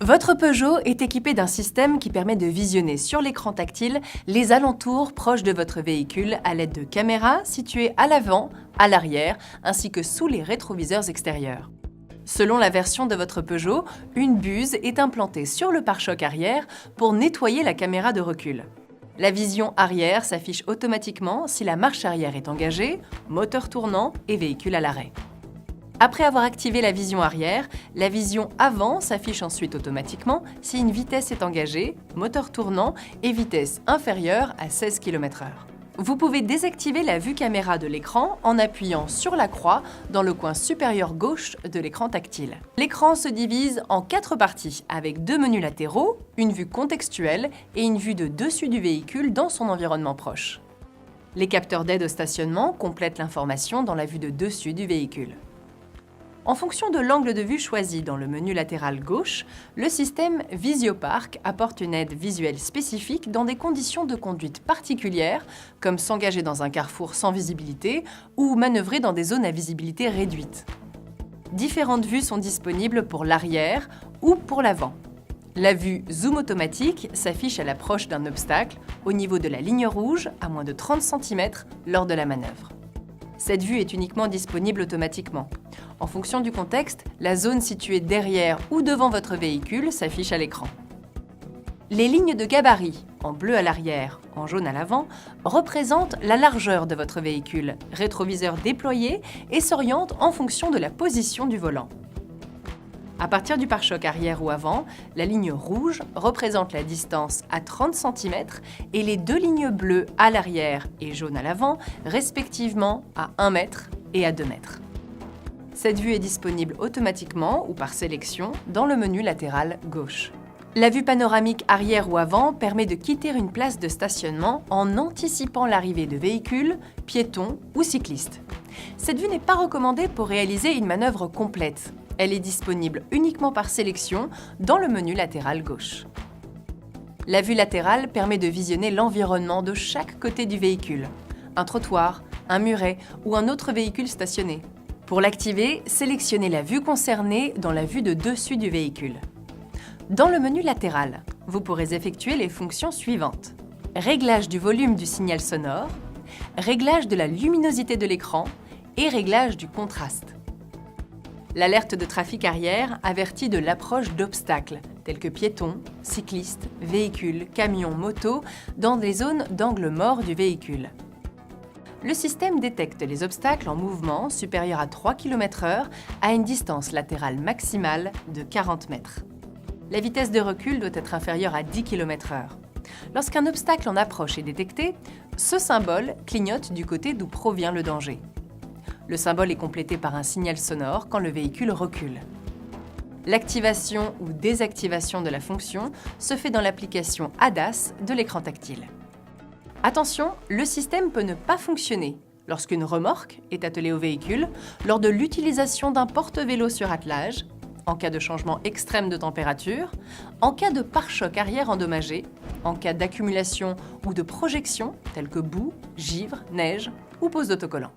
Votre Peugeot est équipé d'un système qui permet de visionner sur l'écran tactile les alentours proches de votre véhicule à l'aide de caméras situées à l'avant, à l'arrière, ainsi que sous les rétroviseurs extérieurs. Selon la version de votre Peugeot, une buse est implantée sur le pare-choc arrière pour nettoyer la caméra de recul. La vision arrière s'affiche automatiquement si la marche arrière est engagée, moteur tournant et véhicule à l'arrêt. Après avoir activé la vision arrière, la vision avant s'affiche ensuite automatiquement si une vitesse est engagée, moteur tournant et vitesse inférieure à 16 km/h. Vous pouvez désactiver la vue caméra de l'écran en appuyant sur la croix dans le coin supérieur gauche de l'écran tactile. L'écran se divise en 4 parties avec 2 menus latéraux, une vue contextuelle et une vue de dessus du véhicule dans son environnement proche. Les capteurs d'aide au stationnement complètent l'information dans la vue de dessus du véhicule. En fonction de l'angle de vue choisi dans le menu latéral gauche, le système VisioPark apporte une aide visuelle spécifique dans des conditions de conduite particulières, comme s'engager dans un carrefour sans visibilité ou manœuvrer dans des zones à visibilité réduite. Différentes vues sont disponibles pour l'arrière ou pour l'avant. La vue Zoom automatique s'affiche à l'approche d'un obstacle, au niveau de la ligne rouge, à moins de 30 cm lors de la manœuvre. Cette vue est uniquement disponible automatiquement. En fonction du contexte, la zone située derrière ou devant votre véhicule s'affiche à l'écran. Les lignes de gabarit, en bleu à l'arrière, en jaune à l'avant, représentent la largeur de votre véhicule, rétroviseur déployé et s'orientent en fonction de la position du volant. À partir du pare-choc arrière ou avant, la ligne rouge représente la distance à 30 cm et les 2 lignes bleues à l'arrière et jaune à l'avant, respectivement à 1 m et à 2 m. Cette vue est disponible automatiquement ou par sélection dans le menu latéral gauche. La vue panoramique arrière ou avant permet de quitter une place de stationnement en anticipant l'arrivée de véhicules, piétons ou cyclistes. Cette vue n'est pas recommandée pour réaliser une manœuvre complète. Elle est disponible uniquement par sélection dans le menu latéral gauche. La vue latérale permet de visionner l'environnement de chaque côté du véhicule, un trottoir, un muret ou un autre véhicule stationné. Pour l'activer, sélectionnez la vue concernée dans la vue de dessus du véhicule. Dans le menu latéral, vous pourrez effectuer les fonctions suivantes. Réglage du volume du signal sonore, réglage de la luminosité de l'écran et réglage du contraste. L'alerte de trafic arrière avertit de l'approche d'obstacles, tels que piétons, cyclistes, véhicules, camions, motos, dans des zones d'angle mort du véhicule. Le système détecte les obstacles en mouvement supérieur à 3 km/h à une distance latérale maximale de 40 mètres. La vitesse de recul doit être inférieure à 10 km/h. Lorsqu'un obstacle en approche est détecté, ce symbole clignote du côté d'où provient le danger. Le symbole est complété par un signal sonore quand le véhicule recule. L'activation ou désactivation de la fonction se fait dans l'application ADAS de l'écran tactile. Attention, le système peut ne pas fonctionner lorsqu'une remorque est attelée au véhicule, lors de l'utilisation d'un porte-vélo sur attelage, en cas de changement extrême de température, en cas de pare-choc arrière endommagé, en cas d'accumulation ou de projection telles que boue, givre, neige ou pose d'autocollant.